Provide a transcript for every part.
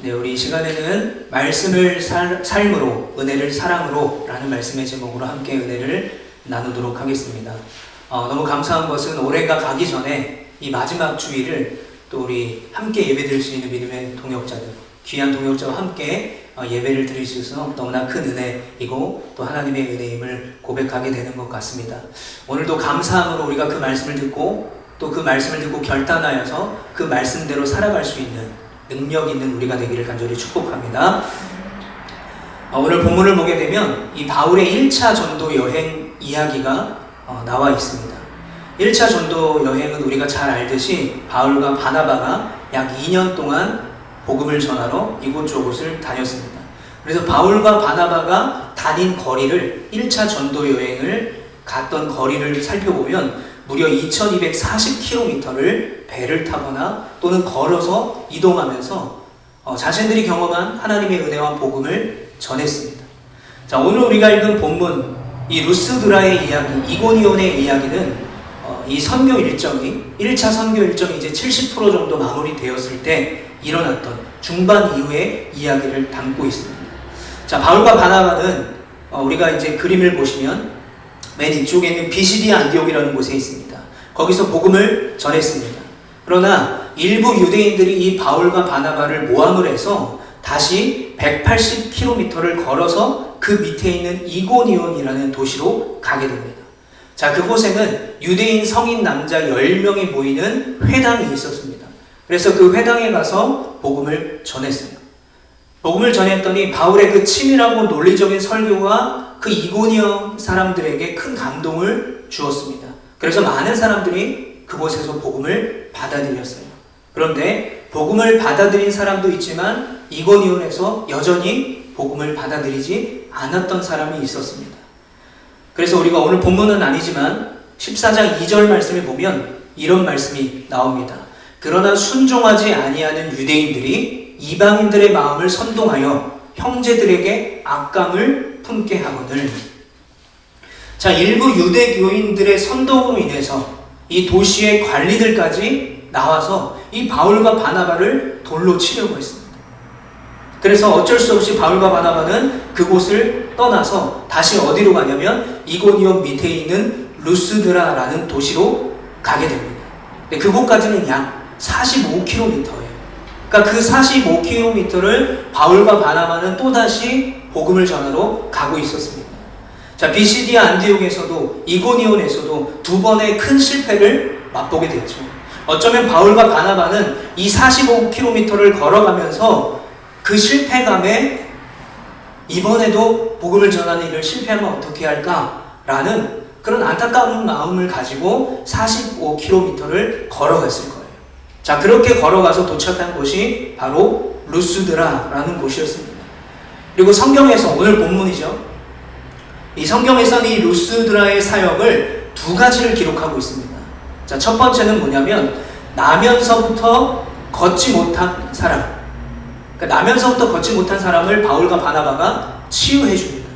네, 우리 이 시간에는 말씀을 삶으로, 은혜를 사랑으로 라는 말씀의 제목으로 함께 은혜를 나누도록 하겠습니다. 너무 감사한 것은 올해가 가기 전에 이 마지막 주일을 또 우리 함께 예배드릴 수 있는 믿음의 동역자들, 귀한 동역자와 함께 예배를 드릴 수 있어서 너무나 큰 은혜이고 또 하나님의 은혜임을 고백하게 되는 것 같습니다. 오늘도 감사함으로 우리가 그 말씀을 듣고 또 그 말씀을 듣고 결단하여서 그 말씀대로 살아갈 수 있는 능력 있는 우리가 되기를 간절히 축복합니다. 오늘 본문을 보게 되면 이 바울의 1차 전도 여행 이야기가 나와 있습니다. 1차 전도 여행은 우리가 잘 알듯이 바울과 바나바가 약 2년 동안 복음을 전하러 이곳저곳을 다녔습니다. 그래서 바울과 바나바가 다닌 거리를 1차 전도 여행을 갔던 거리를 살펴보면 무려 2240km를 배를 타거나 또는 걸어서 이동하면서 자신들이 경험한 하나님의 은혜와 복음을 전했습니다. 자, 오늘 우리가 읽은 본문 이 루스드라의 이야기, 이고니온의 이야기는 이 선교 일정이 1차 선교 일정이 이제 70% 정도 마무리되었을 때 일어났던 중반 이후의 이야기를 담고 있습니다. 자, 바울과 바나바는 우리가 이제 그림을 보시면 맨 이쪽에 있는 비시디아 안디옥이라는 곳에 있습니다. 거기서 복음을 전했습니다. 그러나 일부 유대인들이 이 바울과 바나바를 모함을 해서 다시 180km를 걸어서 그 밑에 있는 이고니온이라는 도시로 가게 됩니다. 자, 그곳에는 유대인 성인 남자 10명이 모이는 회당이 있었습니다. 그래서 그 회당에 가서 복음을 전했어요. 복음을 전했더니 바울의 그 치밀하고 논리적인 설교가 그 이고니온 사람들에게 큰 감동을 주었습니다. 그래서 많은 사람들이 그곳에서 복음을 받아들였어요. 그런데 복음을 받아들인 사람도 있지만 이고니온에서 여전히 복음을 받아들이지 않았던 사람이 있었습니다. 그래서 우리가 오늘 본문은 아니지만 14장 2절 말씀에 보면 이런 말씀이 나옵니다. 그러나 순종하지 아니하는 유대인들이 이방인들의 마음을 선동하여 형제들에게 악감을 품게 하거늘. 자, 일부 유대교인들의 선동으로 인해서 이 도시의 관리들까지 나와서 이 바울과 바나바를 돌로 치려고 했습니다. 그래서 어쩔 수 없이 바울과 바나바는 그곳을 떠나서 다시 어디로 가냐면 이고니온 밑에 있는 루스드라라는 도시로 가게 됩니다. 근데 그곳까지는 약 45km예요. 그러니까 그 45km를 바울과 바나바는 또다시 복음을 전하러 가고 있었습니다. 자, 비시디아 안디옥에서도 이고니온에서도 두 번의 큰 실패를 맛보게 됐죠. 어쩌면 바울과 바나바는 이 45km를 걸어가면서 그 실패감에 이번에도 복음을 전하는 일을 실패하면 어떻게 할까라는 그런 안타까운 마음을 가지고 45km를 걸어갔을 거예요. 자, 그렇게 걸어가서 도착한 곳이 바로 루스드라라는 곳이었습니다. 그리고 성경에서, 오늘 본문이죠. 이 성경에서는 이 루스드라의 사역을 두 가지를 기록하고 있습니다. 자, 첫 번째는 뭐냐면 나면서부터 걷지 못한 사람. 그러니까 나면서부터 걷지 못한 사람을 바울과 바나바가 치유해 줍니다.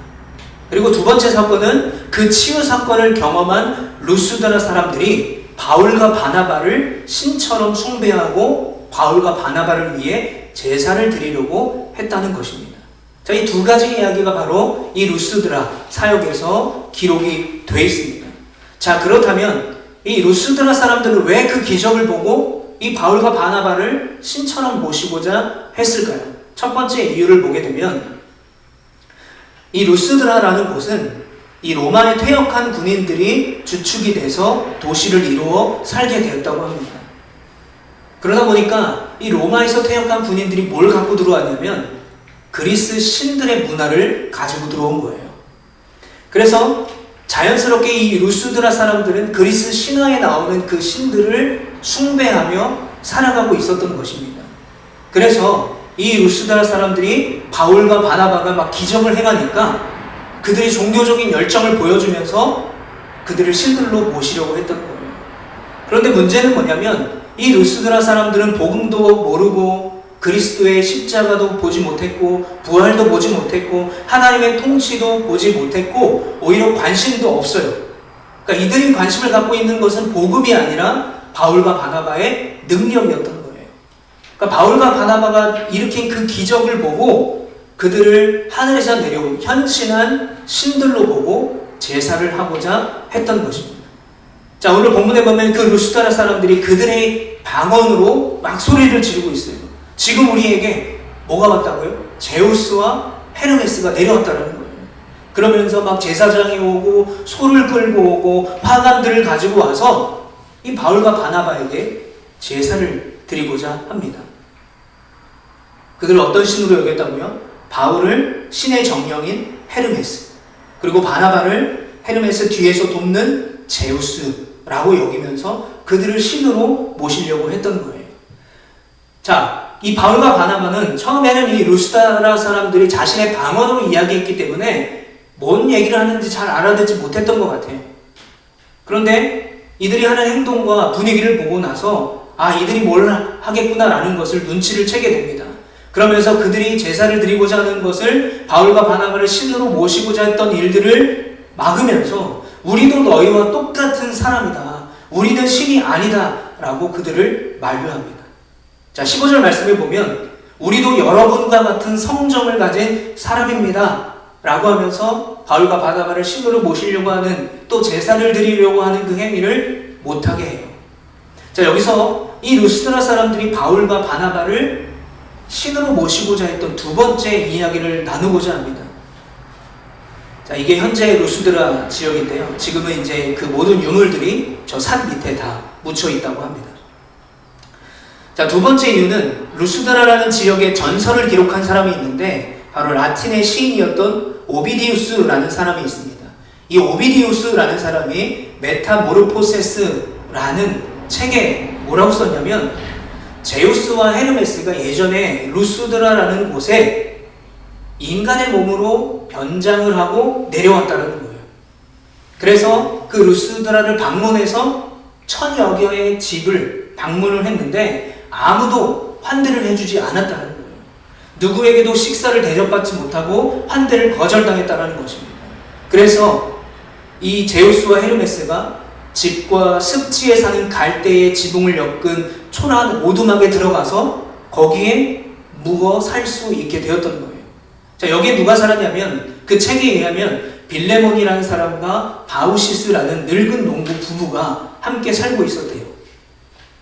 그리고 두 번째 사건은 그 치유 사건을 경험한 루스드라 사람들이 바울과 바나바를 신처럼 숭배하고 바울과 바나바를 위해 제사를 드리려고 했다는 것입니다. 자, 이 두 가지 이야기가 바로 이 루스드라 사역에서 기록이 되어 있습니다. 자, 그렇다면 이 루스드라 사람들은 왜 그 기적을 보고 이 바울과 바나바를 신처럼 모시고자 했을까요? 첫 번째 이유를 보게 되면 이 루스드라라는 곳은 이 로마에 퇴역한 군인들이 주축이 돼서 도시를 이루어 살게 되었다고 합니다. 그러다 보니까 이 로마에서 퇴역한 군인들이 뭘 갖고 들어왔냐면 그리스 신들의 문화를 가지고 들어온 거예요. 그래서 자연스럽게 이 루스드라 사람들은 그리스 신화에 나오는 그 신들을 숭배하며 살아가고 있었던 것입니다. 그래서 이 루스드라 사람들이 바울과 바나바가 막 기적을 행하니까 그들이 종교적인 열정을 보여주면서 그들을 신들로 모시려고 했던 거예요. 그런데 문제는 뭐냐면 이 루스드라 사람들은 복음도 모르고 그리스도의 십자가도 보지 못했고 부활도 보지 못했고 하나님의 통치도 보지 못했고 오히려 관심도 없어요. 그러니까 이들이 관심을 갖고 있는 것은 복음이 아니라 바울과 바나바의 능력이었던 거예요. 그러니까 바울과 바나바가 일으킨 그 기적을 보고 그들을 하늘에서 내려온 현신한 신들로 보고 제사를 하고자 했던 것입니다. 자, 오늘 본문에 보면 그 루스드라 사람들이 그들의 방언으로 막 소리를 지르고 있어요. 지금 우리에게 뭐가 왔다고요? 제우스와 헤르메스가 내려왔다는 거예요. 그러면서 막 제사장이 오고 소를 끌고 오고 화관들을 가지고 와서 이 바울과 바나바에게 제사를 드리고자 합니다. 그들을 어떤 신으로 여겼다고요? 바울을 신의 정령인 헤르메스, 그리고 바나바를 헤르메스 뒤에서 돕는 제우스라고 여기면서 그들을 신으로 모시려고 했던 거예요. 자, 이 바울과 바나바는 처음에는 이 루스드라 사람들이 자신의 방언으로 이야기했기 때문에 뭔 얘기를 하는지 잘 알아듣지 못했던 것 같아요. 그런데 이들이 하는 행동과 분위기를 보고 나서 이들이 뭘 하겠구나라는 것을 눈치를 채게 됩니다. 그러면서 그들이 제사를 드리고자 하는 것을 바울과 바나바를 신으로 모시고자 했던 일들을 막으면서 우리도 너희와 똑같은 사람이다, 우리는 신이 아니다 라고 그들을 만류합니다. 자, 15절 말씀을 보면 우리도 여러분과 같은 성정을 가진 사람입니다 라고 하면서 바울과 바나바를 신으로 모시려고 하는, 또 제사를 드리려고 하는 그 행위를 못하게 해요. 자, 여기서 이 루스드라 사람들이 바울과 바나바를 신으로 모시고자 했던 두 번째 이야기를 나누고자 합니다. 자, 이게 현재 루스드라 지역인데요. 지금은 이제 그 모든 유물들이 저 산 밑에 다 묻혀 있다고 합니다. 자, 두 번째 이유는 루스드라라는 지역에 전설을 기록한 사람이 있는데 바로 라틴의 시인이었던 오비디우스라는 사람이 있습니다. 이 오비디우스라는 사람이 메타모르포세스라는 책에 뭐라고 썼냐면 제우스와 헤르메스가 예전에 루스드라라는 곳에 인간의 몸으로 변장을 하고 내려왔다는 거예요. 그래서 그 루스드라를 방문해서 1000여 개의 집을 방문을 했는데 아무도 환대를 해주지 않았다는 거예요. 누구에게도 식사를 대접받지 못하고 환대를 거절당했다는 것입니다. 그래서 이 제우스와 헤르메스가 집과 습지에 사는 갈대의 지붕을 엮은 초라한 오두막에 들어가서 거기에 묵어 살 수 있게 되었던 거예요. 자, 여기에 누가 살았냐면 그 책에 의하면 빌레몬이라는 사람과 바우시스라는 늙은 농부 부부가 함께 살고 있었대요.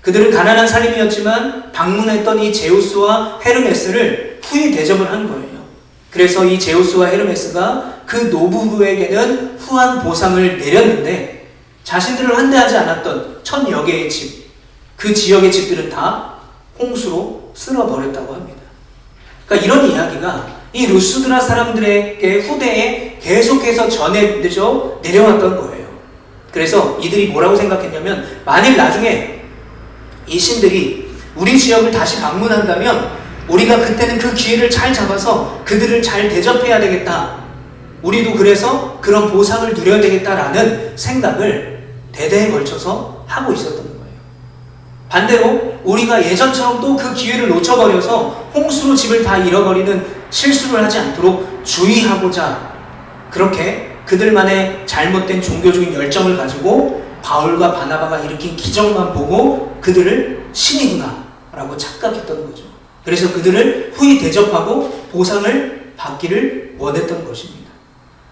그들은 가난한 살림이었지만 방문했던 이 제우스와 헤르메스를 후히 대접을 한 거예요. 그래서 이 제우스와 헤르메스가 그 노부부에게는 후한 보상을 내렸는데 자신들을 환대하지 않았던 1000여 개의 집, 그 지역의 집들은 다 홍수로 쓸어버렸다고 합니다. 그러니까 이런 이야기가 이 루스드라 사람들에게 후대에 계속해서 전해져 내려왔던 거예요. 그래서 이들이 뭐라고 생각했냐면 만일 나중에 이 신들이 우리 지역을 다시 방문한다면 우리가 그때는 그 기회를 잘 잡아서 그들을 잘 대접해야 되겠다, 우리도 그래서 그런 보상을 누려야 되겠다라는 생각을 대대에 걸쳐서 하고 있었던 거예요. 반대로 우리가 예전처럼 또 그 기회를 놓쳐버려서 홍수로 집을 다 잃어버리는 실수를 하지 않도록 주의하고자 그렇게 그들만의 잘못된 종교적인 열정을 가지고 바울과 바나바가 일으킨 기적만 보고 그들을 신이구나 라고 착각했던 거죠. 그래서 그들을 후히 대접하고 보상을 받기를 원했던 것입니다.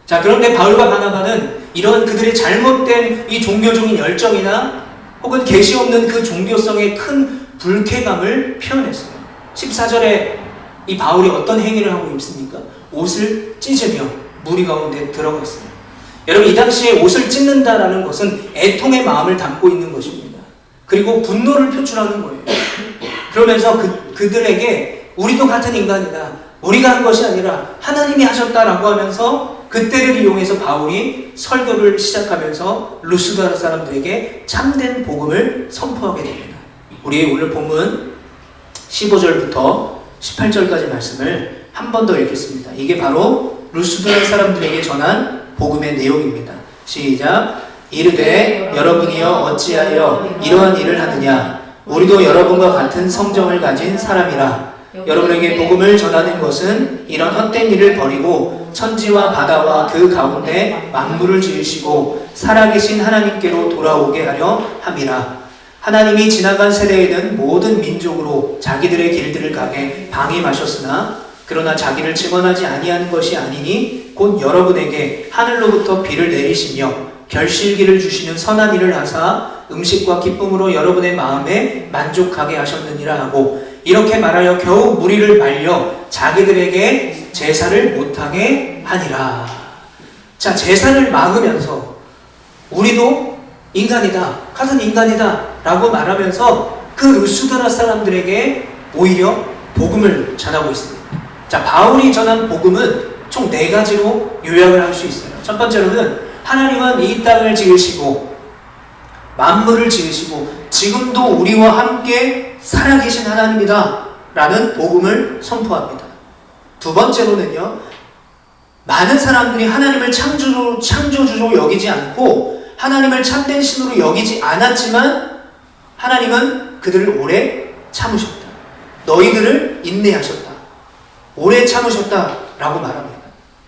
자, 그런데 바울과 바나바는 이런 그들의 잘못된 이 종교적인 열정이나 혹은 계시 없는 그 종교성의 큰 불쾌감을 표현했어요. 14절에 이 바울이 어떤 행위를 하고 있습니까? 옷을 찢으며 무리 가운데 들어갔어요. 여러분, 이 당시에 옷을 찢는다라는 것은 애통의 마음을 담고 있는 것입니다. 그리고 분노를 표출하는 거예요. 그러면서 그들에게 우리도 같은 인간이다, 우리가 한 것이 아니라 하나님이 하셨다라고 하면서 그때를 이용해서 바울이 설교를 시작하면서 루스드라 사람들에게 참된 복음을 선포하게 됩니다. 우리의 오늘 본문 15절부터 18절까지 말씀을 한 번 더 읽겠습니다. 이게 바로 루스드라 사람들에게 전한 복음의 내용입니다. 시작. 이르되 여러분이여 어찌하여 이러한 일을 하느냐, 우리도 여러분과 같은 성정을 가진 사람이라. 여러분에게 복음을 전하는 것은 이런 헛된 일을 버리고 천지와 바다와 그 가운데 만물을 지으시고 살아계신 하나님께로 돌아오게 하려 함이라. 하나님이 지나간 세대에는 모든 민족으로 자기들의 길들을 가게 방임하셨으나 그러나 자기를 증언하지 아니하는 것이 아니니 곧 여러분에게 하늘로부터 비를 내리시며 결실기를 주시는 선한 일을 하사 음식과 기쁨으로 여러분의 마음에 만족하게 하셨느니라 하고 이렇게 말하여 겨우 무리를 말려 자기들에게 제사를 못하게 하니라. 자, 제사를 막으면서 우리도 인간이다, 같은 인간이다 라고 말하면서 그 루스드라 사람들에게 오히려 복음을 전하고 있습니다. 자, 바울이 전한 복음은 총 4가지로 요약을 할 수 있어요. 첫 번째로는 하나님은 이 땅을 지으시고 만물을 지으시고 지금도 우리와 함께 살아계신 하나님이다 라는 복음을 선포합니다. 두 번째로는요, 많은 사람들이 하나님을 창조주로 여기지 않고 하나님을 참된 신으로 여기지 않았지만 하나님은 그들을 오래 참으셨다. 너희들을 인내하셨다. 오래 참으셨다 라고 말합니다.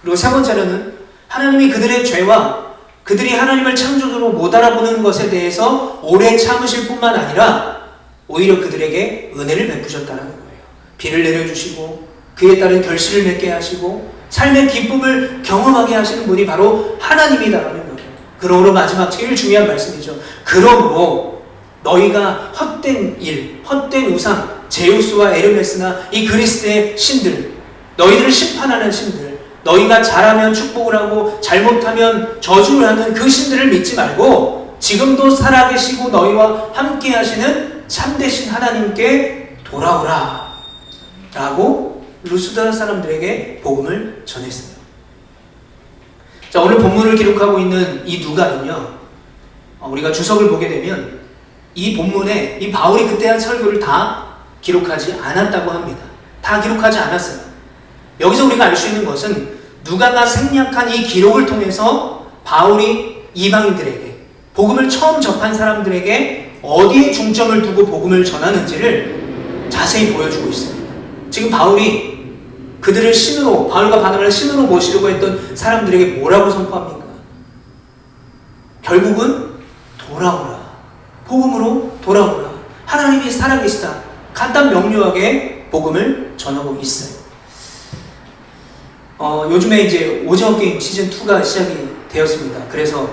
그리고 세 번째로는 하나님이 그들의 죄와 그들이 하나님을 창조주로 못 알아보는 것에 대해서 오래 참으실 뿐만 아니라 오히려 그들에게 은혜를 베푸셨다는 거예요. 비를 내려주시고 그에 따른 결실을 맺게 하시고 삶의 기쁨을 경험하게 하시는 분이 바로 하나님이다라는 거예요. 그러므로 마지막 제일 중요한 말씀이죠. 그러므로 너희가 헛된 일, 헛된 우상, 제우스와 에르메스나 이 그리스의 신들, 너희들을 심판하는 신들, 너희가 잘하면 축복을 하고 잘못하면 저주를 하는 그 신들을 믿지 말고 지금도 살아계시고 너희와 함께 하시는 참되신 하나님께 돌아오라 라고 루스드라 사람들에게 복음을 전했어요. 자, 오늘 본문을 기록하고 있는 이 누가는요, 우리가 주석을 보게 되면 이 본문에 이 바울이 그때 한 설교를 다 기록하지 않았다고 합니다. 다 기록하지 않았어요. 여기서 우리가 알 수 있는 것은 누가가 생략한 이 기록을 통해서 바울이 이방인들에게 복음을 처음 접한 사람들에게 어디에 중점을 두고 복음을 전하는지를 자세히 보여주고 있습니다. 지금 바울이 그들을 신으로, 바울과 바나바를 신으로 모시려고 했던 사람들에게 뭐라고 선포합니까? 결국은 돌아오라. 복음으로 돌아오라. 하나님이 살아계시다. 간단 명료하게 복음을 전하고 있어요. 요즘에 이제 오징어 게임 시즌2가 시작이 되었습니다. 그래서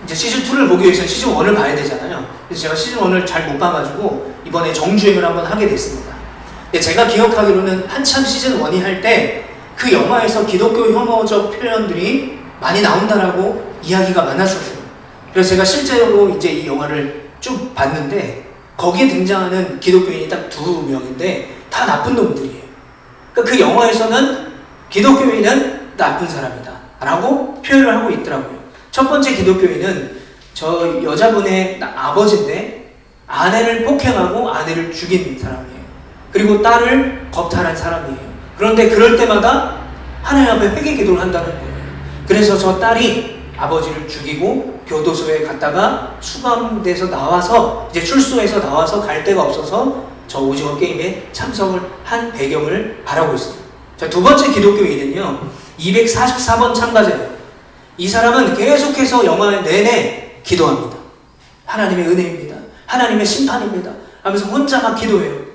이제 시즌2를 보기 위해서 시즌1을 봐야 되잖아요. 그래서 제가 시즌1을 잘 못 봐가지고 이번에 정주행을 한번 하게 됐습니다. 근데 제가 기억하기로는 한참 시즌1이 할 때 그 영화에서 기독교 혐오적 표현들이 많이 나온다라고 이야기가 많았었어요. 그래서 제가 실제로 이제 이 영화를 쭉 봤는데 거기에 등장하는 기독교인이 딱 2명인데 다 나쁜 놈들이에요. 그러니까 그 영화에서는 기독교인은 나쁜 사람이다 라고 표현을 하고 있더라고요. 첫 번째 기독교인은 저 여자분의 아버지인데 아내를 폭행하고 아내를 죽인 사람이에요. 그리고 딸을 겁탈한 사람이에요. 그런데 그럴 때마다 하나님 앞에 회개 기도를 한다는 거예요. 그래서 저 딸이 아버지를 죽이고 교도소에 갔다가 수감돼서 나와서 이제 출소해서 나와서 갈 데가 없어서 저 오징어 게임에 참석을 한 배경을 바라고 있습니다. 자, 두 번째 기독교인은요, 244번 참가자예요. 이 사람은 계속해서 영화 내내 기도합니다. 하나님의 은혜입니다. 하나님의 심판입니다. 하면서 혼자 막 기도해요.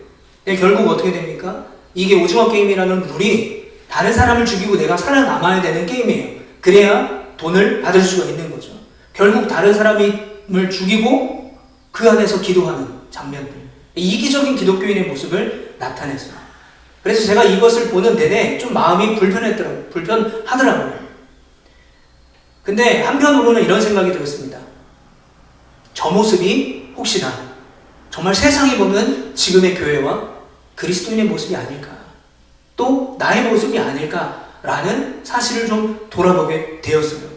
근데 결국 어떻게 됩니까? 이게 오징어 게임이라는 룰이 다른 사람을 죽이고 내가 살아남아야 되는 게임이에요. 그래야 돈을 받을 수가 있는 거죠. 결국 다른 사람을 죽이고 그 안에서 기도하는 장면들. 이기적인 기독교인의 모습을 나타냈어요. 그래서 제가 이것을 보는 내내 좀 마음이 불편하더라고요. 근데 한편으로는 이런 생각이 들었습니다. 저 모습이 혹시나 정말 세상이 보는 지금의 교회와 그리스도인의 모습이 아닐까, 또 나의 모습이 아닐까라는 사실을 좀 돌아보게 되었어요.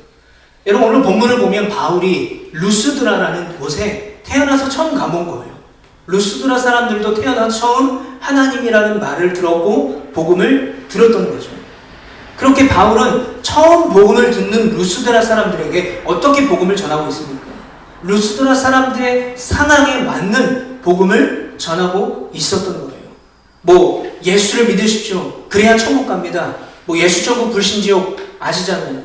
여러분, 오늘 본문을 보면 바울이 루스드라라는 곳에 태어나서 처음 가본 거예요. 루스드라 사람들도 태어나서 처음 하나님이라는 말을 들었고 복음을 들었던 거죠. 그렇게 바울은 처음 복음을 듣는 루스드라 사람들에게 어떻게 복음을 전하고 있습니까? 루스드라 사람들의 상황에 맞는 복음을 전하고 있었던 거예요. 뭐 예수를 믿으십시오. 그래야 천국 갑니다. 뭐 예수 전국 불신지옥 아시잖아요.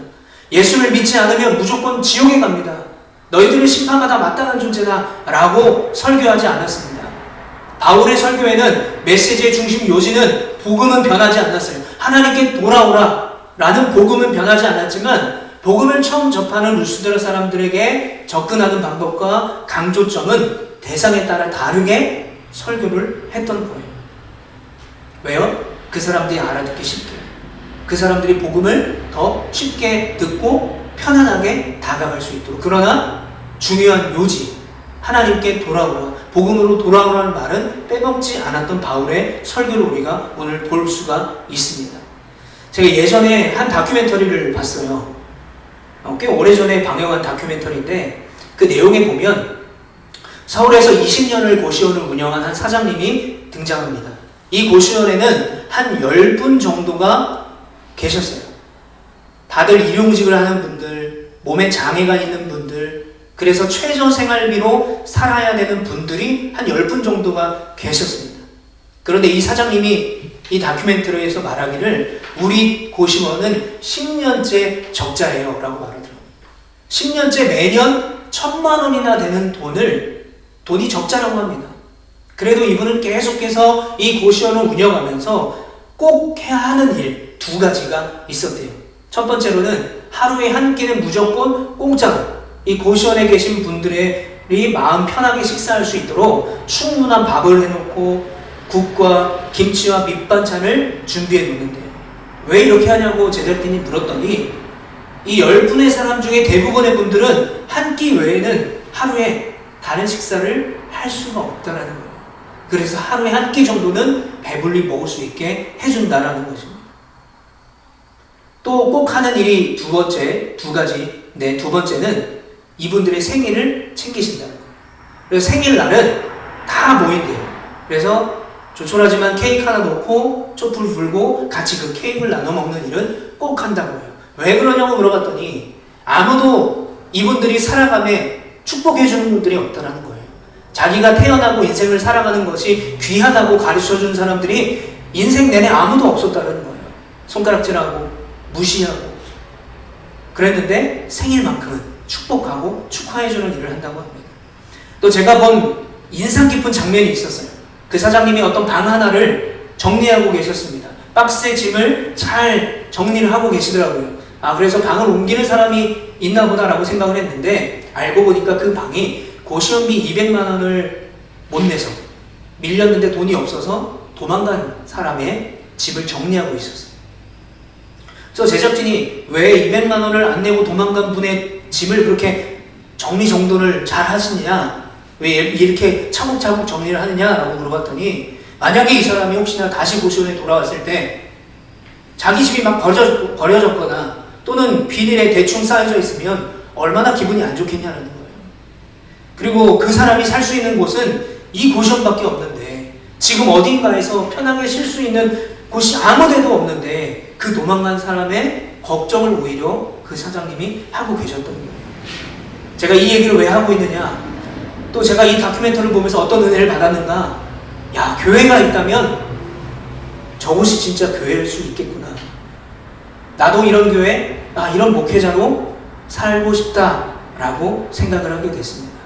예수를 믿지 않으면 무조건 지옥에 갑니다. 너희들은 심판받아 마땅한 존재다 라고 설교하지 않았습니다. 바울의 설교에는 메시지의 중심 요지는 복음은 변하지 않았어요. 하나님께 돌아오라 라는 복음은 변하지 않았지만 복음을 처음 접하는 루스드라 사람들에게 접근하는 방법과 강조점은 대상에 따라 다르게 설교를 했던 거예요. 왜요? 그 사람들이 알아듣기 쉽게, 그 사람들이 복음을 더 쉽게 듣고 편안하게 다가갈 수 있도록. 그러나 중요한 요지, 하나님께 돌아오라, 복음으로 돌아오라는 말은 빼먹지 않았던 바울의 설교를 우리가 오늘 볼 수가 있습니다. 제가 예전에 한 다큐멘터리를 봤어요. 꽤 오래전에 방영한 다큐멘터리인데 그 내용에 보면 서울에서 20년을 고시원을 운영한 한 사장님이 등장합니다. 이 고시원에는 한 10분 정도가 계셨어요. 다들 일용직을 하는 분들, 몸에 장애가 있는 분들, 그래서 최저 생활비로 살아야 되는 분들이 한 10분 정도가 계셨습니다. 그런데 이 사장님이 이 다큐멘터리에서 말하기를 우리 고시원은 10년째 적자예요 라고 말하더라고요. 10년째 매년 1,000만 원이나 되는 돈이 적자라고 합니다. 그래도 이분은 계속해서 이 고시원을 운영하면서 꼭 해야 하는 일 2가지가 있었대요. 첫 번째로는 하루에 한 끼는 무조건 공짜로 이 고시원에 계신 분들이 마음 편하게 식사할 수 있도록 충분한 밥을 해놓고 국과 김치와 밑반찬을 준비해 놓는데요. 왜 이렇게 하냐고 제작진이 물었더니 이 10분의 사람 중에 대부분의 분들은 한 끼 외에는 하루에 다른 식사를 할 수가 없다라는 거예요. 그래서 하루에 한 끼 정도는 배불리 먹을 수 있게 해준다라는 것입니다. 또 꼭 하는 일이 두 번째는 이분들의 생일을 챙기신다는 거예요. 그래서 생일날은 다 모인대요. 그래서 조촐하지만 케이크 하나 놓고 촛불 불고 같이 그 케이크를 나눠 먹는 일은 꼭 한다고 해요. 왜 그러냐고 물어봤더니 아무도 이분들이 살아감에 축복해주는 분들이 없다라는 거예요. 자기가 태어나고 인생을 살아가는 것이 귀하다고 가르쳐준 사람들이 인생 내내 아무도 없었다는 거예요. 손가락질하고 무시하고 그랬는데 생일만큼은 축복하고 축하해주는 일을 한다고 합니다. 또 제가 본 인상 깊은 장면이 있었어요. 그 사장님이 어떤 방 하나를 정리하고 계셨습니다. 박스에 짐을 잘 정리를 하고 계시더라고요. 그래서 방을 옮기는 사람이 있나 보다라고 생각을 했는데 알고 보니까 그 방이 고시원비 200만 원을 못 내서 밀렸는데 돈이 없어서 도망간 사람의 집을 정리하고 있었어요. 그래서 제작진이 왜 200만 원을 안 내고 도망간 분의 짐을 그렇게 정리정돈을 잘 하시냐, 왜 이렇게 차곡차곡 정리를 하느냐라고 물어봤더니 만약에 이 사람이 혹시나 다시 고시원에 돌아왔을 때 자기 집이 막 버려졌거나 또는 비닐에 대충 쌓여져 있으면 얼마나 기분이 안 좋겠냐는 거예요. 그리고 그 사람이 살 수 있는 곳은 이 고시원밖에 없는데 지금 어딘가에서 편하게 쉴 수 있는 곳이 아무데도 없는데 그 도망간 사람의 걱정을 오히려 그 사장님이 하고 계셨던 거예요. 제가 이 얘기를 왜 하고 있느냐, 또 제가 이 다큐멘터리를 보면서 어떤 은혜를 받았는가, 야, 교회가 있다면 저곳이 진짜 교회일 수 있겠구나. 나도 이런 교회, 이런 목회자로 살고 싶다라고 생각을 하게 됐습니다.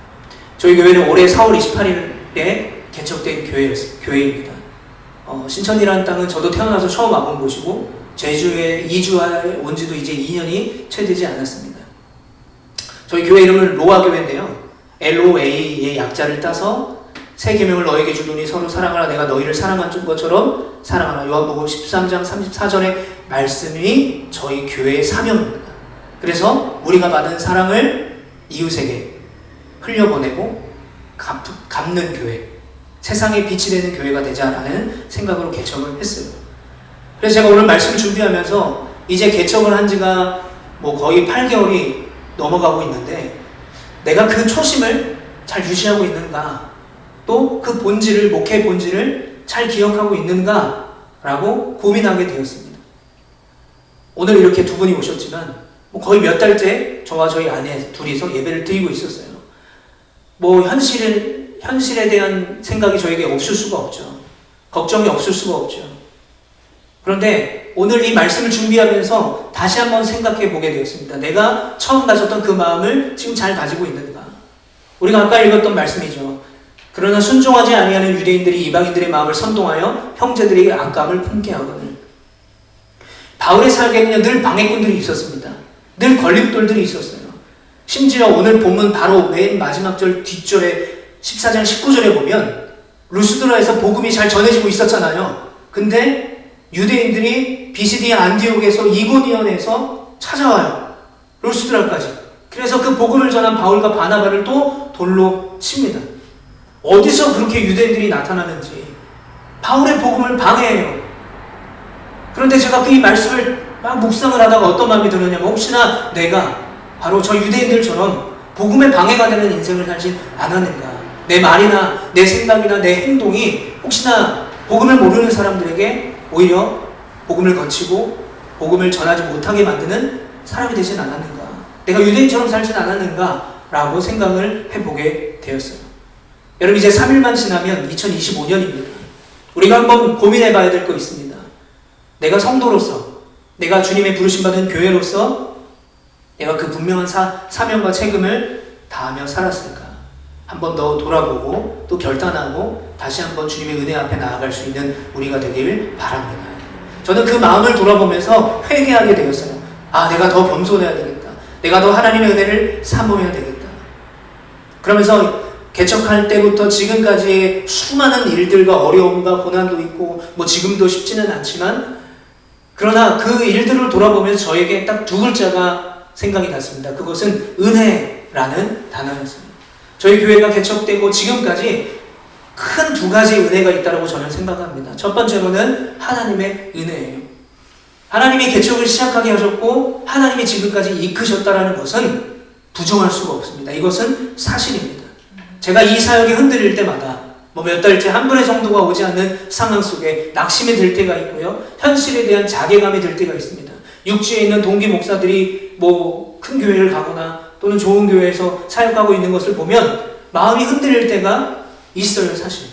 저희 교회는 올해 4월 28일에 개척된 교회입니다. 신천이라는 땅은 저도 태어나서 처음 와본 곳이고 제주에 이주해 온 지도 이제 2년이 채 되지 않았습니다. 저희 교회 이름은 로아교회인데요. LOA의 약자를 따서 새 계명을 너에게 주노니 서로 사랑하라, 내가 너희를 사랑한 것처럼 사랑하라. 요한복음 13장 34절의 말씀이 저희 교회의 사명입니다. 그래서 우리가 받은 사랑을 이웃에게 흘려보내고 갚는 교회, 세상에 빛이 되는 교회가 되자라는 생각으로 개척을 했어요. 그래서 제가 오늘 말씀을 준비하면서 이제 개척을 한 지가 거의 8개월이 넘어가고 있는데 내가 그 초심을 잘 유지하고 있는가, 또 그 본질을, 목회의 본질을 잘 기억하고 있는가 라고 고민하게 되었습니다. 오늘 이렇게 두 분이 오셨지만 거의 몇 달째 저와 저희 아내 둘이서 예배를 드리고 있었어요. 현실에 대한 생각이 저에게 없을 수가 없죠. 걱정이 없을 수가 없죠. 그런데 오늘 이 말씀을 준비하면서 다시 한번 생각해 보게 되었습니다. 내가 처음 가졌던 그 마음을 지금 잘 가지고 있는가? 우리가 아까 읽었던 말씀이죠. 그러나 순종하지 아니하는 유대인들이 이방인들의 마음을 선동하여 형제들에게 악감을 품게 하거늘. 바울의 사역에는 늘 방해꾼들이 있었습니다. 늘 걸림돌들이 있었어요. 심지어 오늘 본문 바로 맨 마지막 절 뒷절에 14장 19절에 보면 루스드라에서 복음이 잘 전해지고 있었잖아요. 근데 유대인들이 비시디아 안디옥에서 이고니온에서 찾아와요. 루스드라까지. 그래서 그 복음을 전한 바울과 바나바를 또 돌로 칩니다. 어디서 그렇게 유대인들이 나타나는지 바울의 복음을 방해해요. 그런데 제가 이 말씀을 막 묵상을 하다가 어떤 마음이 들었냐면 혹시나 내가 바로 저 유대인들처럼 복음에 방해가 되는 인생을 살진 않았는가. 내 말이나 내 생각이나 내 행동이 혹시나 복음을 모르는 사람들에게 오히려 복음을 거치고 복음을 전하지 못하게 만드는 사람이 되진 않았는가. 내가 유대인처럼 살진 않았는가 라고 생각을 해보게 되었어요. 여러분 이제 3일만 지나면 2025년입니다. 우리가 한번 고민해봐야 될 거 있습니다. 내가 성도로서, 내가 주님의 부르심받은 교회로서 내가 그 분명한 사명과 책임을 다하며 살았을까? 한 번 더 돌아보고 또 결단하고 다시 한번 주님의 은혜 앞에 나아갈 수 있는 우리가 되길 바랍니다. 저는 그 마음을 돌아보면서 회개하게 되었어요. 아, 내가 더 겸손해야 되겠다. 내가 더 하나님의 은혜를 사모해야 되겠다. 그러면서 개척할 때부터 지금까지의 수많은 일들과 어려움과 고난도 있고 뭐 지금도 쉽지는 않지만 그러나 그 일들을 돌아보면서 저에게 딱 두 글자가 생각이 났습니다. 그것은 은혜라는 단어였습니다. 저희 교회가 개척되고 지금까지 큰 두 가지 은혜가 있다고 저는 생각합니다. 첫 번째로는 하나님의 은혜예요. 하나님이 개척을 시작하게 하셨고 하나님이 지금까지 이끄셨다는 것은 부정할 수가 없습니다. 이것은 사실입니다. 제가 이 사역이 흔들릴 때마다 뭐 몇 달째 한 분의 성도가 오지 않는 상황 속에 낙심이 들 때가 있고요. 현실에 대한 자괴감이 들 때가 있습니다. 육지에 있는 동기 목사들이 뭐 큰 교회를 가거나 또는 좋은 교회에서 사역하고 있는 것을 보면 마음이 흔들릴 때가 있어요, 사실.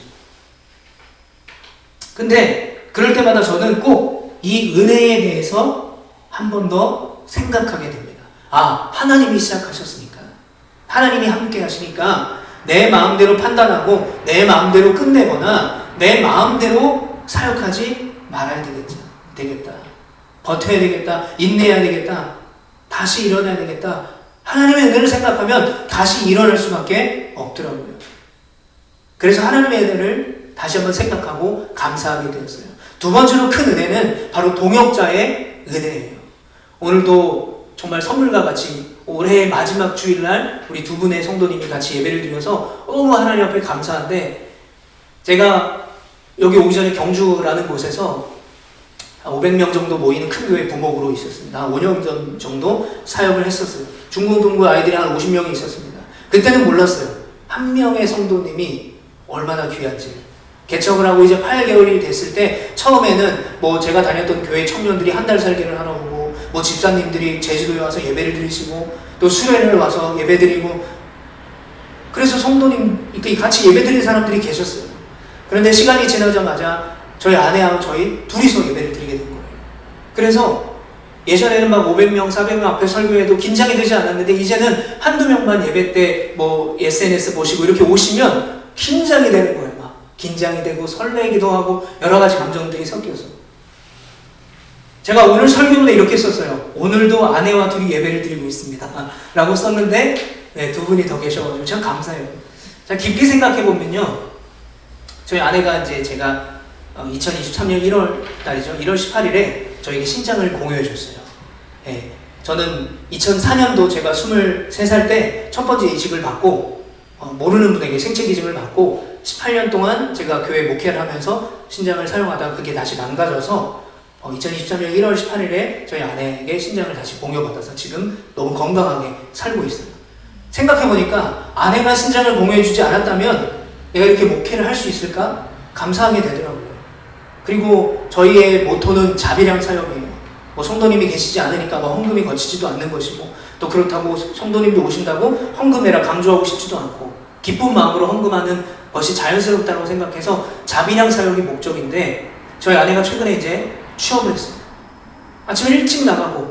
근데 그럴 때마다 저는 꼭 이 은혜에 대해서 한 번 더 생각하게 됩니다. 아, 하나님이 시작하셨으니까. 하나님이 함께 하시니까 내 마음대로 판단하고 내 마음대로 끝내거나 내 마음대로 사역하지 말아야 되겠다. 버텨야 되겠다. 인내해야 되겠다. 다시 일어나야 되겠다. 하나님의 은혜를 생각하면 다시 일어날 수밖에 없더라고요. 그래서 하나님의 은혜를 다시 한번 생각하고 감사하게 되었어요. 두 번째로 큰 은혜는 바로 동역자의 은혜예요. 오늘도 정말 선물과 같이 올해의 마지막 주일날 우리 두 분의 성도님이 같이 예배를 드려서 너무 하나님 앞에 감사한데 제가 여기 오기 전에 경주라는 곳에서 500명 정도 모이는 큰 교회 부목으로 있었습니다. 5년 정도 사역을 했었어요. 중고등부 아이들이 한 50명이 있었습니다. 그때는 몰랐어요. 한 명의 성도님이 얼마나 귀한지. 개척을 하고 이제 8개월이 됐을 때 처음에는 뭐 제가 다녔던 교회 청년들이 한 달 살기를 하러 오고 뭐 집사님들이 제주도에 와서 예배를 드리시고 또 수요일에 와서 예배 드리고 그래서 성도님 같이 예배 드리는 사람들이 계셨어요. 그런데 시간이 지나자마자 저희 아내하고 저희 둘이서 예배를 드리게 된 거예요. 그래서 예전에는 막 500명, 400명 앞에 설교해도 긴장이 되지 않았는데 이제는 한두 명만 예배 때 뭐 SNS 보시고 이렇게 오시면 긴장이 되는 거예요. 막 긴장이 되고 설레기도 하고 여러 가지 감정들이 섞여서 제가 오늘 설교문에 이렇게 썼어요. 오늘도 아내와 둘이 예배를 드리고 있습니다. 라고 썼는데 네, 두 분이 더 계셔가지고 참 감사해요. 자, 깊이 생각해보면요. 저희 아내가 이제 제가 2023년 1월 달이죠. 1월 18일에 저에게 신장을 공유해 줬어요. 네, 저는 2004년도 제가 23살 때 첫 번째 이식을 받고 모르는 분에게 생체 기증을 받고 18년 동안 제가 교회 목회를 하면서 신장을 사용하다가 그게 다시 망가져서 2023년 1월 18일에 저희 아내에게 신장을 다시 공유받아서 지금 너무 건강하게 살고 있어요. 생각해보니까 아내가 신장을 공유해주지 않았다면 내가 이렇게 목회를 할 수 있을까? 감사하게 되더라고요. 그리고 저희의 모토는 자비량 사역이에요. 뭐 성도님이 계시지 않으니까 뭐 헌금이 거치지도 않는 것이고 또 그렇다고 성도님도 오신다고 헌금해라 강조하고 싶지도 않고 기쁜 마음으로 헌금하는 것이 자연스럽다고 생각해서 자비량 사역이 목적인데 저희 아내가 최근에 이제 취업을 했어요. 아침에 일찍 나가고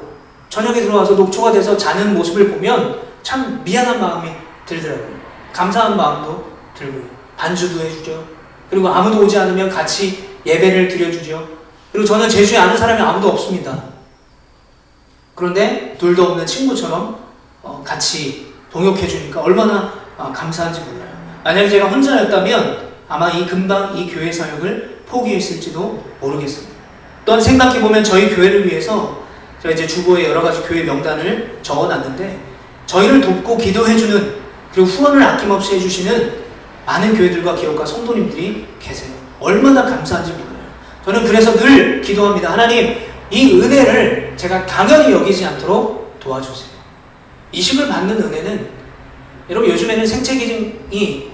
저녁에 들어와서 녹초가 돼서 자는 모습을 보면 참 미안한 마음이 들더라고요. 감사한 마음도 들고요. 반주도 해주죠. 그리고 아무도 오지 않으면 같이 예배를 드려주죠. 그리고 저는 제주에 아는 사람이 아무도 없습니다. 그런데 둘도 없는 친구처럼 같이 동역해주니까 얼마나 감사한지 몰라요. 만약에 제가 혼자였다면 아마 금방 이 교회 사역을 포기했을지도 모르겠습니다. 또한 생각해보면 저희 교회를 위해서 제가 이제 주보에 여러 가지 교회 명단을 적어놨는데 저희를 돕고 기도해주는 그리고 후원을 아낌없이 해주시는 많은 교회들과 기업가 성도님들이 계세요. 얼마나 감사한지 몰라요. 저는 그래서 늘 기도합니다. 하나님, 이 은혜를 제가 당연히 여기지 않도록 도와주세요. 이식을 받는 은혜는 여러분 요즘에는 생체기증이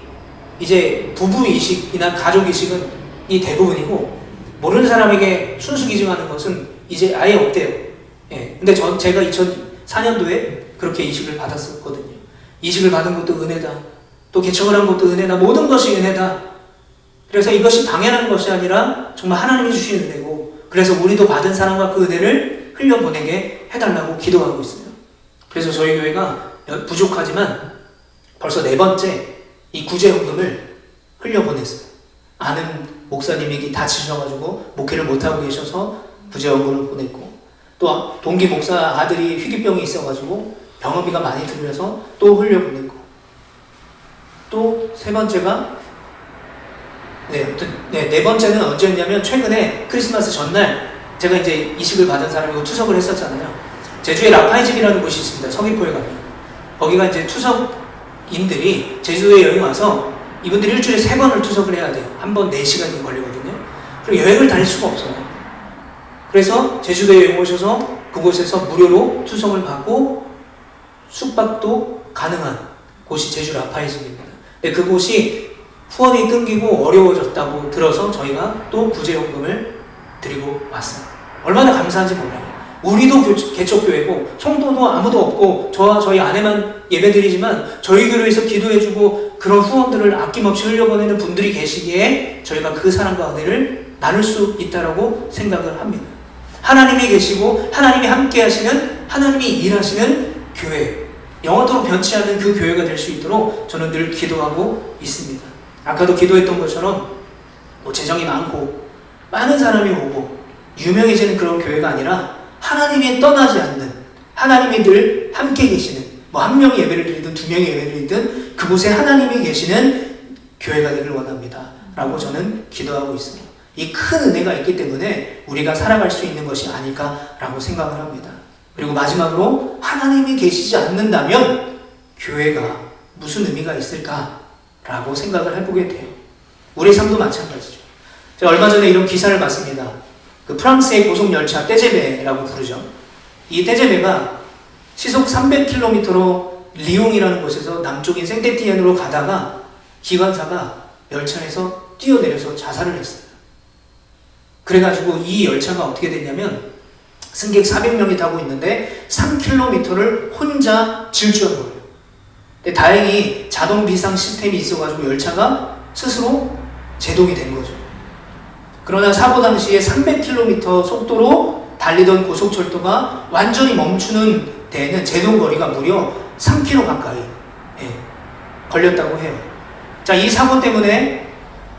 이제 부부 이식이나 가족 이식은 이 대부분이고 모르는 사람에게 순수 기증하는 것은 이제 아예 없대요. 예. 근데 제가 2004년도에 그렇게 이식을 받았었거든요. 이식을 받은 것도 은혜다. 또 개척을 한 것도 은혜다. 모든 것이 은혜다. 그래서 이것이 당연한 것이 아니라 정말 하나님이 주신 은혜고 그래서 우리도 받은 사랑과 그 은혜를 흘려보내게 해달라고 기도하고 있어요. 그래서 저희 교회가 부족하지만 벌써 4번째 이 구제헌금을 흘려보냈어요. 아는 목사님이 다치셔가지고 목회를 못하고 계셔서 구제헌금을 보냈고 또 동기 목사 아들이 희귀병이 있어가지고 병원비가 많이 들여서 또 흘려보냈고 또 3번째가 네 번째는 언제였냐면 최근에 크리스마스 전날 제가 이제 이식을 받은 사람이고 투석을 했었잖아요. 제주에 라파이집이라는 곳이 있습니다. 서귀포에 가면 거기가 이제 투석인들이 제주도에 여행 와서 이분들이 일주일에 3번을 투석을 해야 돼요. 한 번 4시간이 걸리거든요. 그리고 여행을 다닐 수가 없어요. 그래서 제주도에 여행 오셔서 그곳에서 무료로 투석을 받고 숙박도 가능한 곳이 제주 라파이집입니다. 근데 그곳이 후원이 끊기고 어려워졌다고 들어서 저희가 또 구제연금을 드리고 왔어요. 얼마나 감사한지 몰라요. 우리도 개척교회고 성도도 아무도 없고 저와 저희 아내만 예배드리지만 저희 교회에서 기도해주고 그런 후원들을 아낌없이 흘려보내는 분들이 계시기에 저희가 그 사랑과 은혜를 나눌 수 있다고 생각을 합니다. 하나님이 계시고 하나님이 함께 하시는 하나님이 일하시는 교회, 영원토록 변치 않는 그 교회가 될 수 있도록 저는 늘 기도하고 있습니다. 아까도 기도했던 것처럼 재정이 많고 많은 사람이 오고 유명해지는 그런 교회가 아니라 하나님이 떠나지 않는 하나님이 늘 함께 계시는 한 명이 예배를 드리든 2명이 예배를 드리든 그곳에 하나님이 계시는 교회가 되길 원합니다 라고 저는 기도하고 있습니다. 이 큰 은혜가 있기 때문에 우리가 살아갈 수 있는 것이 아닐까라고 생각을 합니다. 그리고 마지막으로 하나님이 계시지 않는다면 교회가 무슨 의미가 있을까라고 생각을 해보게 돼요. 우리 삶도 마찬가지죠. 제가 얼마 전에 이런 기사를 봤습니다. 그 프랑스의 고속열차 떼제베라고 부르죠. 이 떼제베가 시속 300km로 리옹이라는 곳에서 남쪽인 생테티엔으로 가다가 기관사가 열차에서 뛰어내려서 자살을 했어요. 그래가지고 이 열차가 어떻게 됐냐면 승객 400명이 타고 있는데 3km를 혼자 질주한 거예요. 근데 다행히 자동 비상 시스템이 있어가지고 열차가 스스로 제동이 된 거죠. 그러나 사고 당시에 300km 속도로 달리던 고속철도가 완전히 멈추는 데에는 제동 거리가 무려 3km 가까이 걸렸다고 해요. 자, 이 사고 때문에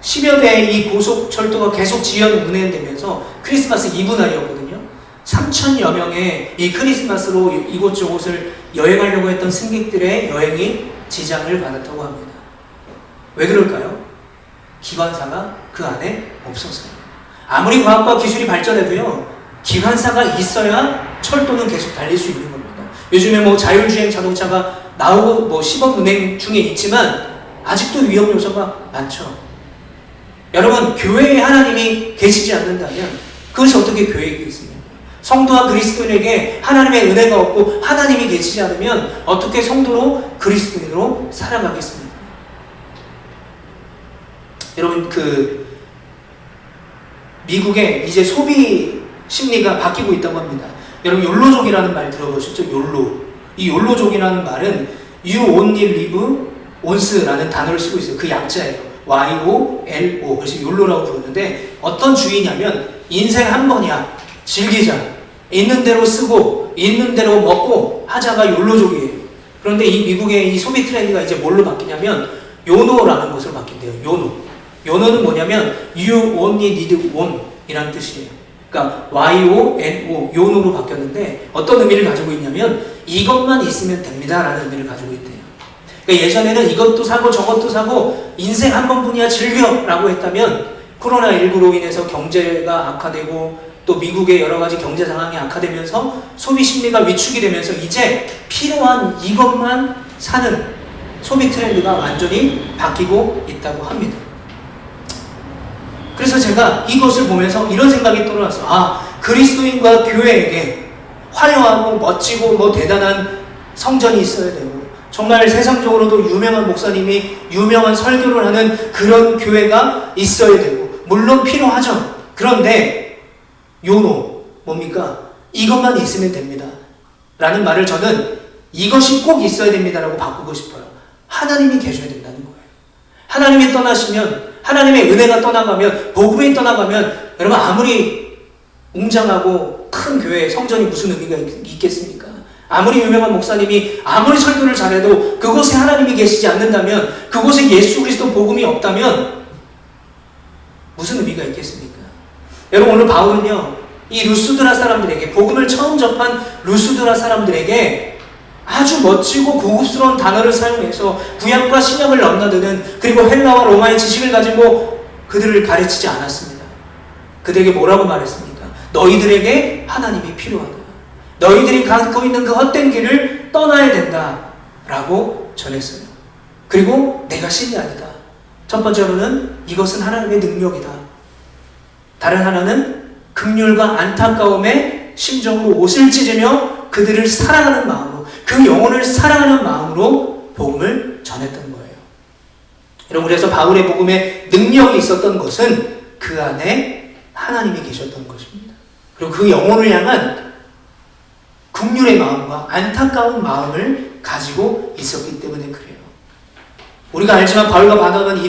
10여 대의 이 고속철도가 계속 지연 운행되면서 크리스마스 이브 날이었거든요. 3,000여 명의 이 크리스마스로 이곳저곳을 여행하려고 했던 승객들의 여행이 지장을 받았다고 합니다. 왜 그럴까요? 기관사가 그 안에 없었어요. 아무리 과학과 기술이 발전해도요, 기관사가 있어야 철도는 계속 달릴 수 있는 겁니다. 요즘에 자율주행 자동차가 나오고 시범 운행 중에 있지만 아직도 위험 요소가 많죠. 여러분, 교회에 하나님이 계시지 않는다면 그것이 어떻게 교회이겠습니까? 성도와 그리스도인에게 하나님의 은혜가 없고 하나님이 계시지 않으면 어떻게 성도로 그리스도인으로 살아가겠습니까? 여러분, 미국에 이제 소비 심리가 바뀌고 있다고 합니다. 여러분, 욜로족이라는 말 들어보셨죠? 욜로. 이 욜로족이라는 말은 You only live once라는 단어를 쓰고 있어요. 그 약자예요. YOLO. 그래서 욜로라고 부르는데 어떤 주의냐면 인생 한 번이야. 즐기자. 있는 대로 쓰고 있는 대로 먹고 하자가 욜로족이에요. 그런데 이 미국의 이 소비 트렌드가 이제 뭘로 바뀌냐면 요노라는 것으로 바뀐대요. 요노는 뭐냐면 you only need one 이라는 뜻이에요. 그러니까 Y-O-N-O 요노로 바뀌었는데 어떤 의미를 가지고 있냐면 이것만 있으면 됩니다 라는 의미를 가지고 있대요. 그러니까 예전에는 이것도 사고 저것도 사고 인생 한 번뿐이야 즐겨 라고 했다면 코로나19로 인해서 경제가 악화되고 또 미국의 여러 가지 경제 상황이 악화되면서 소비 심리가 위축이 되면서 이제 필요한 이것만 사는 소비 트렌드가 완전히 바뀌고 있다고 합니다. 그래서 제가 이것을 보면서 이런 생각이 떠올랐어요. 그리스도인과 교회에게 화려하고 멋지고 대단한 성전이 있어야 되고 정말 세상적으로도 유명한 목사님이 유명한 설교를 하는 그런 교회가 있어야 되고 물론 필요하죠. 그런데 요노 뭡니까? 이것만 있으면 됩니다 라는 말을 저는 이것이 꼭 있어야 됩니다 라고 바꾸고 싶어요. 하나님이 계셔야 된다는 거예요. 하나님이 떠나시면 하나님의 은혜가 떠나가면 복음이 떠나가면 여러분 아무리 웅장하고 큰 교회 성전이 무슨 의미가 있겠습니까? 아무리 유명한 목사님이 아무리 설교를 잘해도 그곳에 하나님이 계시지 않는다면 그곳에 예수 그리스도 복음이 없다면 무슨 의미가 있겠습니까? 여러분 오늘 바울은요 이 루스드라 사람들에게 복음을 처음 접한 루스드라 사람들에게 아주 멋지고 고급스러운 단어를 사용해서 구약과 신약을 넘나드는 그리고 헬라와 로마의 지식을 가지고 그들을 가르치지 않았습니다. 그들에게 뭐라고 말했습니까? 너희들에게 하나님이 필요하다. 너희들이 갖고 있는 그 헛된 길을 떠나야 된다 라고 전했어요. 그리고 내가 신이 아니다. 첫 번째로는 이것은 하나님의 능력이다. 다른 하나는 긍휼과 안타까움의 심정으로 옷을 찢으며 그들을 사랑하는 마음으로 그 영혼을 사랑하는 마음으로 복음을 전했던 거예요. 여러분 그래서 바울의 복음에 능력이 있었던 것은 그 안에 하나님이 계셨던 것입니다. 그리고 그 영혼을 향한 긍휼의 마음과 안타까운 마음을 가지고 있었기 때문에 그래요. 우리가 알지만 바울과 바나바는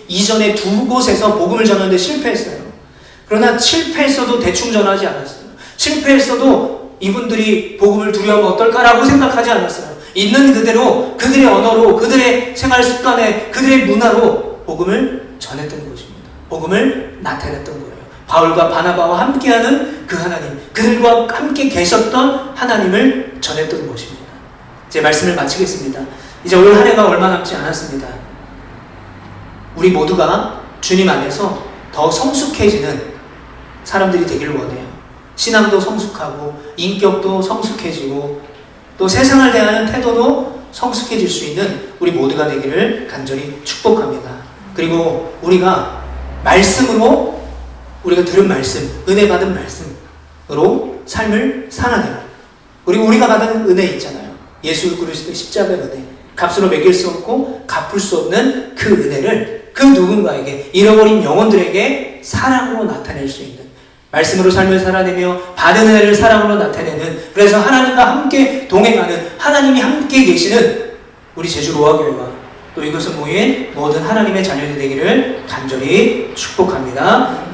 이전에 두 곳에서 복음을 전하는데 실패했어요. 그러나 실패했어도 대충 전하지 않았어요. 실패했어도 이분들이 복음을 두려워하면 어떨까라고 생각하지 않았어요. 있는 그대로 그들의 언어로 그들의 생활 습관에 그들의 문화로 복음을 전했던 것입니다. 복음을 나타냈던 거예요. 바울과 바나바와 함께하는 그 하나님, 그들과 함께 계셨던 하나님을 전했던 것입니다. 제 말씀을 마치겠습니다. 이제 올 한 해가 얼마 남지 않았습니다. 우리 모두가 주님 안에서 더 성숙해지는 사람들이 되기를 원해요. 신앙도 성숙하고 인격도 성숙해지고 또 세상을 대하는 태도도 성숙해질 수 있는 우리 모두가 되기를 간절히 축복합니다. 그리고 우리가 말씀으로 우리가 들은 말씀, 은혜 받은 말씀으로 삶을 살아내요. 그리고 우리가 받은 은혜 있잖아요. 예수 그리스도의 십자가의 은혜, 값으로 매길 수 없고 갚을 수 없는 그 은혜를 그 누군가에게, 잃어버린 영혼들에게 사랑으로 나타낼 수 있는, 말씀으로 삶을 살아내며 받은 은혜를 사랑으로 나타내는, 그래서 하나님과 함께 동행하는, 하나님이 함께 계시는 우리 제주 로아교회와 또 이곳에 모인 모든 하나님의 자녀들 되기를 간절히 축복합니다.